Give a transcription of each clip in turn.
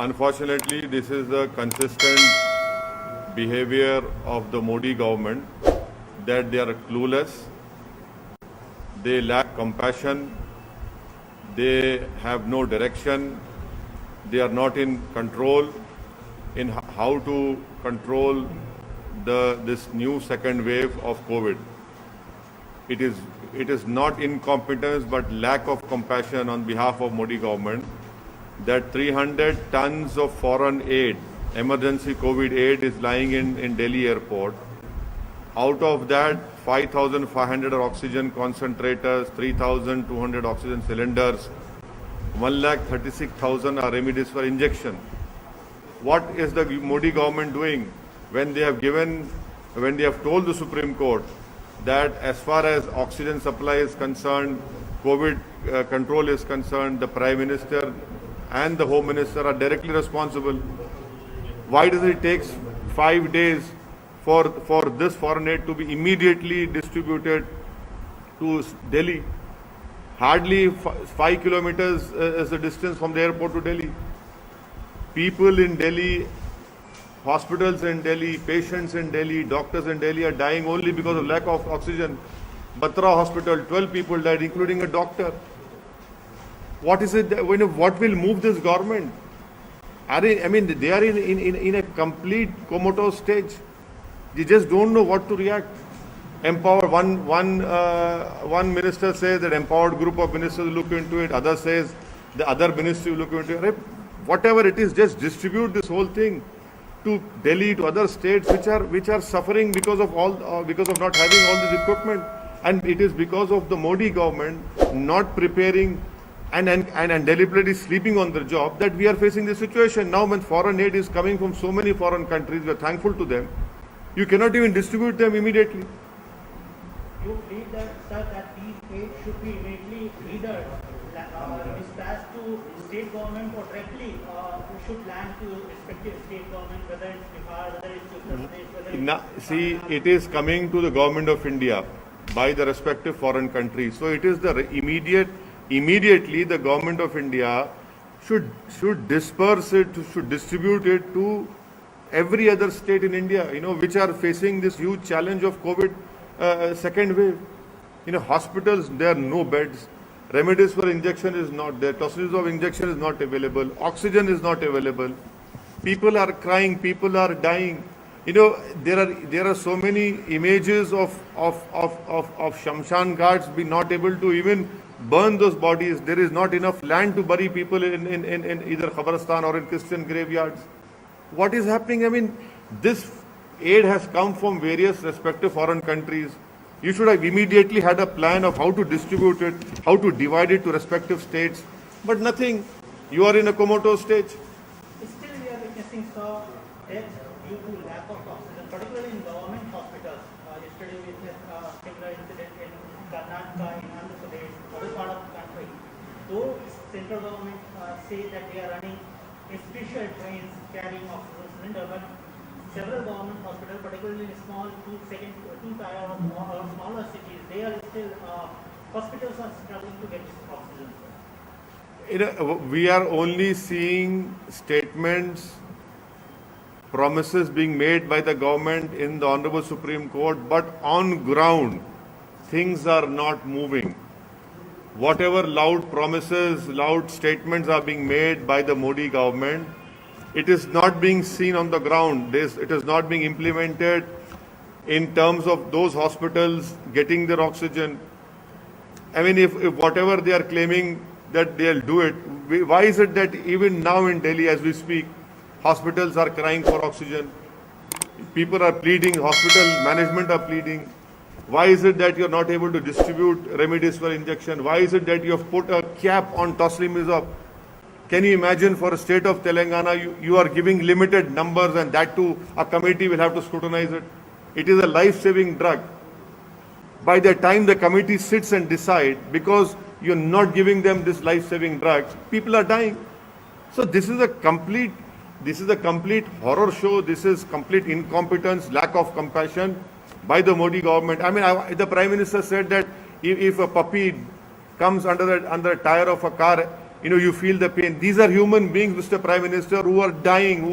Unfortunately, this is the consistent behavior of the Modi government, that they are clueless, they lack compassion, they have no direction, they are not in control in how to control this new second wave of COVID. It is not incompetence but lack of compassion on behalf of Modi government that 300 tons of foreign aid, emergency COVID aid, is lying in Delhi airport. Out of that, 5,500 are oxygen concentrators, 3,200 oxygen cylinders, 1,36,000 are remdesivir injection. What is the Modi government doing when they have told the Supreme Court that as far as oxygen supply is concerned, COVID control is concerned, the Prime Minister and the Home Minister are directly responsible? Why does it take 5 days for this foreign aid to be immediately distributed to Delhi? Hardly 5 kilometers is the distance from the airport to Delhi. People in Delhi, hospitals in Delhi, patients in Delhi, doctors in Delhi are dying only because of lack of oxygen. Batra Hospital, 12 people died, including a doctor. What is it? What will move this government? They are in a complete comatose stage. They just don't know what to react. Empower one minister says that empowered group of ministers will look into it. Other says the other ministry will look into it. Whatever it is, just distribute this whole thing to Delhi, to other states which are suffering because of not having all this equipment. And it is because of the Modi government not preparing and deliberately sleeping on the job that we are facing this situation. Now when foreign aid is coming from so many foreign countries, we are thankful to them. You cannot even distribute them immediately. You feel that, sir, that these aid should be immediately either dispatched to state government or directly should land to respective state government, whether it's Bihar, whether it's Uttar Pradesh, whether it's... See, it is coming to the government of India by the respective foreign countries. So it is the immediately the government of India should disperse it, should distribute it to every other state in India, which are facing this huge challenge of COVID second wave. Hospitals, there are no beds. Remdesivir injection is not there. Tocilizumab injection is not available. Oxygen is not available. People are crying. People are dying. There are so many images of Shamshan Ghats be not able to even burn those bodies. There is not enough land to bury people in either Khabristan or in Christian graveyards. What is happening? This aid has come from various respective foreign countries. You should have immediately had a plan of how to distribute it, how to divide it to respective states. But nothing. You are in a comatose stage. Still, we are witnessing deaths due to lack of oxygen, particularly in government hospitals. Yesterday, we witnessed a similar incident in Karnataka, in Andhra Pradesh, other part of the country. Though central government say that they are running special trains carrying oxygen cylinder, but several government hospitals, particularly in small two-tier or smaller cities, they are still hospitals are struggling to get oxygen. We are only seeing statements, promises being made by the government in the Honorable Supreme Court, but on ground, things are not moving. Whatever loud promises, loud statements are being made by the Modi government, it is not being seen on the ground. It is not being implemented in terms of those hospitals getting their oxygen. If whatever they are claiming that they'll do it, why is it that even now in Delhi as we speak, hospitals are crying for oxygen? People are pleading, hospital management are pleading. Why is it that you're not able to distribute remdesivir injection? Why is it that you have put a cap on tocilizumab? Can you imagine for a state of Telangana, you are giving limited numbers and that too, a committee will have to scrutinize it. It is a life-saving drug. By the time the committee sits and decides, because you're not giving them this life-saving drug, people are dying. So this is a complete horror show. This is complete incompetence, lack of compassion by the Modi government. The Prime Minister said that if a puppy comes under the tire of a car, you feel the pain. These are human beings, Mr. Prime Minister, who are dying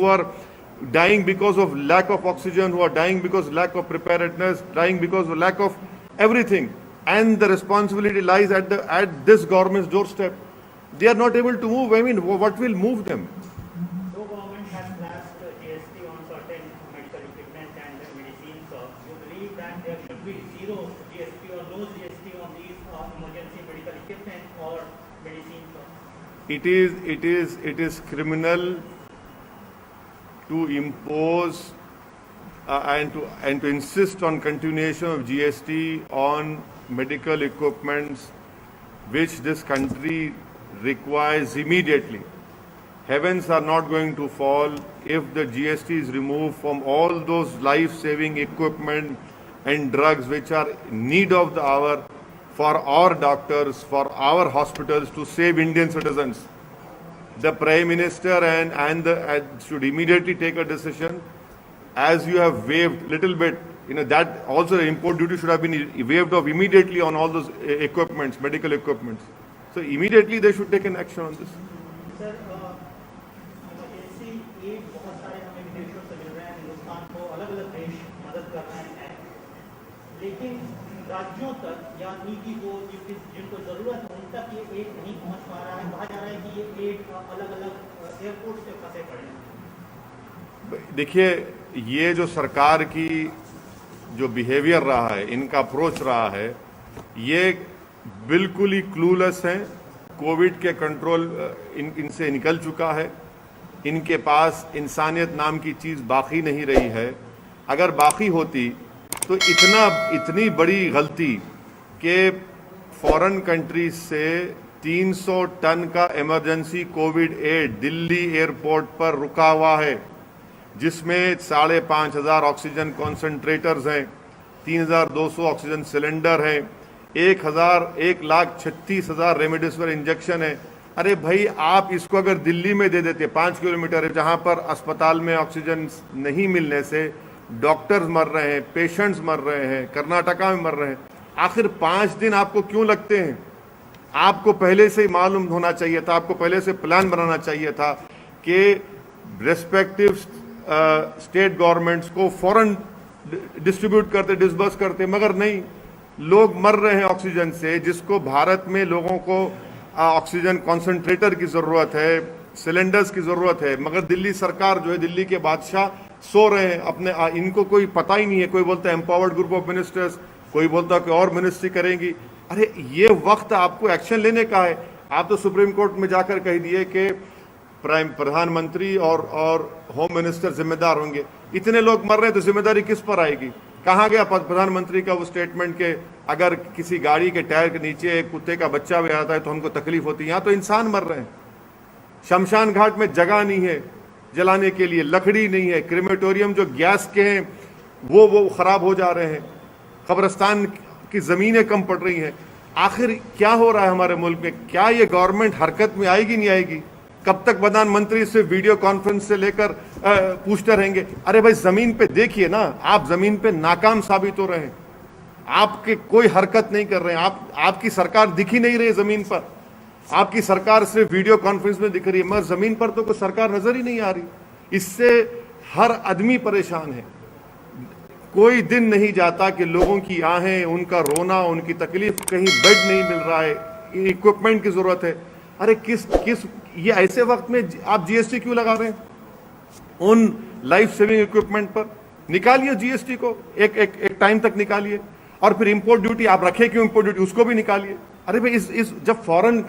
because of lack of oxygen, who are dying because of lack of preparedness, dying because of lack of everything. And the responsibility lies at this government's doorstep. They are not able to move. I mean, what will move them? No government has slashed GST on certain medical equipment and medicines. You believe that there should be zero GST or no GST on these emergency medical equipment or medicines? It is criminal to impose and to insist on continuation of GST on medical equipments which this country requires immediately. Heavens are not going to fall if the GST is removed from all those life-saving equipment and drugs which are in need of the hour for our doctors, for our hospitals to save Indian citizens. The Prime Minister and should immediately take a decision, as you have waived little bit. That also the import duty should have been waived off immediately on all those equipments, medical equipments. So immediately they should take an action on this. Sir emergency aid बहुत सारे हमें विदेशों से मिल रहे हैं, हिंदुस्तान को अलग अलग देश मदद कर रहे हैं, लेकिन राज्यों तक या नीति को जिनको जरूरत है उन तक ये एड नहीं पहुंच पा रहा है। कहा जा रहा है कि ये एड अलग अलग एयरपोर्ट से फंसे पड़े हैं। देखिए, ये जो सरकार की जो बिहेवियर रहा है, इनका अप्रोच रहा है, ये बिल्कुल ही क्लूलेस हैं। कोविड के कंट्रोल इनसे निकल चुका है। इनके पास इंसानियत नाम की चीज़ बाकी नहीं रही है। अगर बाकी होती तो इतनी बड़ी गलती कि फॉरेन कंट्रीज से 300 टन का emergency COVID aid Delhi airport पर रुका हुआ है, जिसमें 5,500 ऑक्सीजन कॉन्सेंट्रेटर्स हैं, 3,200 ऑक्सीजन सिलेंडर हैं, 1,36,000 रेमडेसिविर इंजेक्शन है। अरे भाई, आप इसको अगर दिल्ली में दे देते, 5 किलोमीटर है, जहां पर अस्पताल में ऑक्सीजन नहीं मिलने से डॉक्टर्स मर रहे हैं, पेशेंट्स मर रहे हैं, कर्नाटका में मर रहे हैं, आखिर 5 दिन आपको क्यों लगते हैं? आपको पहले से ही मालूम होना चाहिए था, आपको पहले से प्लान बनाना चाहिए था कि रेस्पेक्टिव स्टेट गवर्नमेंट्स को फौरन डिस्ट्रीब्यूट करते, डिसबर्स करते, मगर नहीं। लोग मर रहे हैं ऑक्सीजन से, जिसको भारत में लोगों को ऑक्सीजन कॉन्सेंट्रेटर की जरूरत है, सिलेंडर्स की जरूरत है, मगर दिल्ली सरकार जो है, दिल्ली के बादशाह सो रहे हैं अपने। इनको कोई पता ही नहीं है। कोई बोलता है एम्पावर्ड ग्रुप ऑफ मिनिस्टर्स, कोई बोलता है कि और मिनिस्ट्री करेंगी। अरे ये वक्त आपको एक्शन लेने का है। आप तो सुप्रीम कोर्ट में जाकर कह दिए कि प्रधानमंत्री और होम मिनिस्टर जिम्मेदार होंगे। इतने लोग मर रहे हैं तो जिम्मेदारी किस पर आएगी? कहाँ गया प्रधानमंत्री का वो स्टेटमेंट के अगर किसी गाड़ी के टायर के नीचे एक कुत्ते का बच्चा भी आता है तो हमको तकलीफ होती है? यहाँ तो इंसान मर रहे हैं। शमशान घाट में जगह नहीं है जलाने के लिए, लकड़ी नहीं है, क्रेमेटोरियम जो गैस के हैं वो खराब हो जा रहे हैं, कब्रिस्तान की जमीनें कम पड़ रही हैं। आखिर क्या हो रहा है हमारे मुल्क में? क्या ये गवर्नमेंट हरकत में आएगी, नहीं आएगी? कब तक प्रधानमंत्री से वीडियो कॉन्फ्रेंस से लेकर पूछते रहेंगे? अरे भाई, जमीन पे देखिए ना, आप जमीन पे नाकाम साबित हो रहे हैं। आपके कोई हरकत नहीं कर रहे हैं। आपकी सरकार दिख ही नहीं रही जमीन पर। आपकी सरकार सिर्फ वीडियो कॉन्फ्रेंस में दिख रही है, मगर जमीन पर तो कोई सरकार नजर ही नहीं आ रही। इससे हर आदमी परेशान है। कोई दिन नहीं जाता कि लोगों की आहें, उनका रोना, उनकी तकलीफ, कहीं बेड नहीं मिल रहा है, इक्विपमेंट की जरूरत है। अरे किस ये ऐसे वक्त में आप जीएसटी क्यों लगा रहे हैं उन लाइफ सेविंग इक्विपमेंट पर? निकालिए जीएसटी को, एक टाइम तक निकालिए। और फिर इंपोर्ट ड्यूटी आप रखे क्यों? इंपोर्ट ड्यूटी उसको भी निकालिए। अरे भाई, इस जब फॉरेन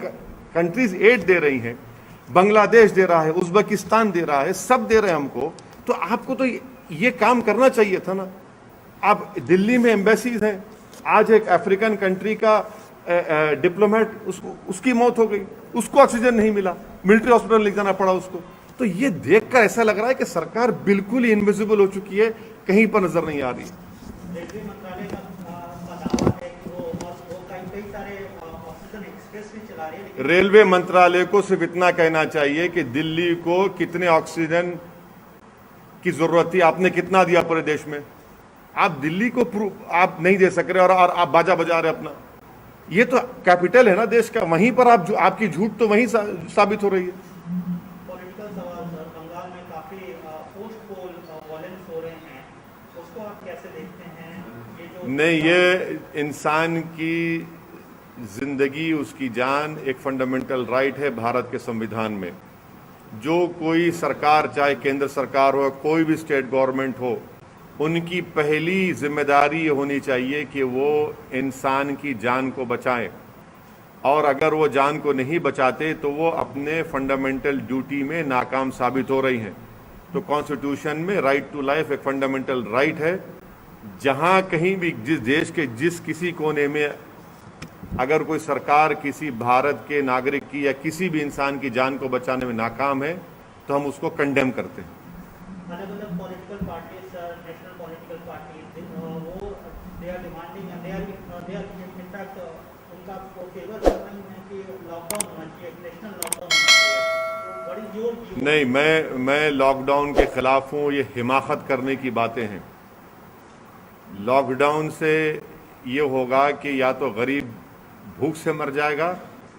कंट्रीज एड दे रही हैं, बांग्लादेश दे रहा है, उज्बेकिस्तान दे रहा है, सब दे रहे हैं हमको, तो आपको तो ये काम करना चाहिए था ना। आप दिल्ली में एम्बेसीज हैं, आज एक अफ्रीकन कंट्री का डिप्लोमेट, उसकी मौत हो गई, उसको ऑक्सीजन नहीं मिला, मिलिट्री हॉस्पिटल ले जाना पड़ा उसको। तो ये देखकर ऐसा लग रहा है कि सरकार बिल्कुल ही इनविजिबल हो चुकी है, कहीं पर नजर नहीं आ रही। रेलवे मंत्रालय का दावा है कि वो कई सारे ऑक्सीजन एक्सप्रेस भी चला रही है। रेलवे मंत्रालय को सिर्फ इतना कहना चाहिए कि दिल्ली को कितने ऑक्सीजन की जरूरत थी, आपने कितना दिया पूरे देश में? आप दिल्ली को आप नहीं दे सक रहे और आप बाजा बजा रहे अपना। ये तो कैपिटल है ना देश का, वहीं पर आपकी झूठ तो वहीं साबित हो रही है। पॉलिटिकल सवाल सर, बंगाल में काफी पोस्ट पोल वॉयलेंस हो रहे हैं, उसको आप कैसे देखते हैं? ये जो नहीं, ये इंसान की जिंदगी, उसकी जान एक फंडामेंटल राइट है भारत के संविधान में। जो कोई सरकार, चाहे केंद्र सरकार हो, कोई भी स्टेट गवर्नमेंट हो, उनकी पहली जिम्मेदारी ये होनी चाहिए कि वो इंसान की जान को बचाएं, और अगर वो जान को नहीं बचाते तो वो अपने फंडामेंटल ड्यूटी में नाकाम साबित हो रही हैं। तो कॉन्स्टिट्यूशन में राइट टू लाइफ एक फंडामेंटल राइट है। जहां कहीं भी जिस देश के जिस किसी कोने में अगर कोई सरकार किसी भारत के नागरिक की या किसी भी इंसान की जान को बचाने में नाकाम है तो हम उसको कंडेम करते हैं। अलग अलग political parties, national political parties, वो they are demanding and they are in fact उनका फेवर कर रही है कि लॉकडाउन होना चाहिए, नेशनल लॉकडाउन होना चाहिए। तो बड़ी जोर नहीं, मैं लॉकडाउन के खिलाफ हूं। ये हिमाकत करने की बातें हैं। लॉकडाउन से ये होगा कि या तो गरीब भूख से मर जाएगा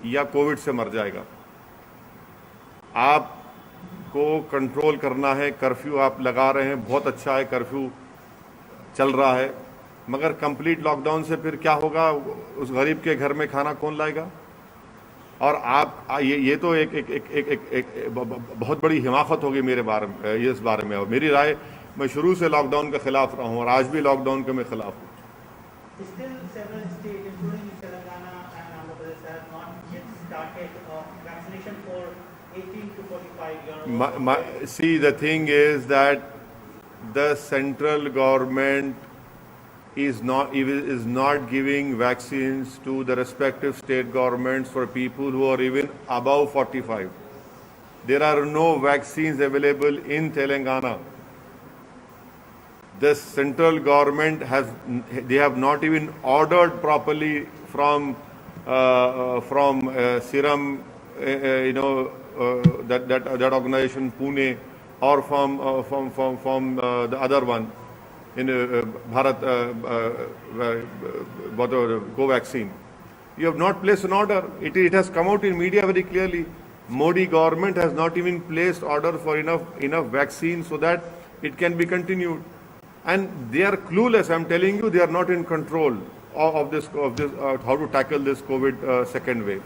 या कोविड से मर जाएगा। आपको कंट्रोल करना है। कर्फ्यू आप लगा रहे हैं, बहुत अच्छा है, कर्फ्यू चल रहा है, मगर कंप्लीट लॉकडाउन से फिर क्या होगा? उस गरीब के घर में खाना कौन लाएगा? और आप ये तो एक बहुत बड़ी हिमाकत होगी मेरे बारे में, इस बारे में। और मेरी राय, मैं शुरू से लॉकडाउन के खिलाफ रहा हूँ और आज भी लॉकडाउन के मैं खिलाफ हूँ। Still, several states, including Telangana and Andhra Pradesh, have not yet started vaccination for 18 to 45 year olds. See, the thing is that the central government is not giving vaccines to the respective state governments for people who are even above 45. There are no vaccines available in Telangana. The central government they have not even ordered properly from Serum, that organization Pune, or from the other one in Bharat, Covaxin. You have not placed an order. It has come out in media very clearly. Modi government has not even placed order for enough vaccine so that it can be continued. And they are clueless. I'm telling you, they are not in control of this how to tackle this COVID second wave.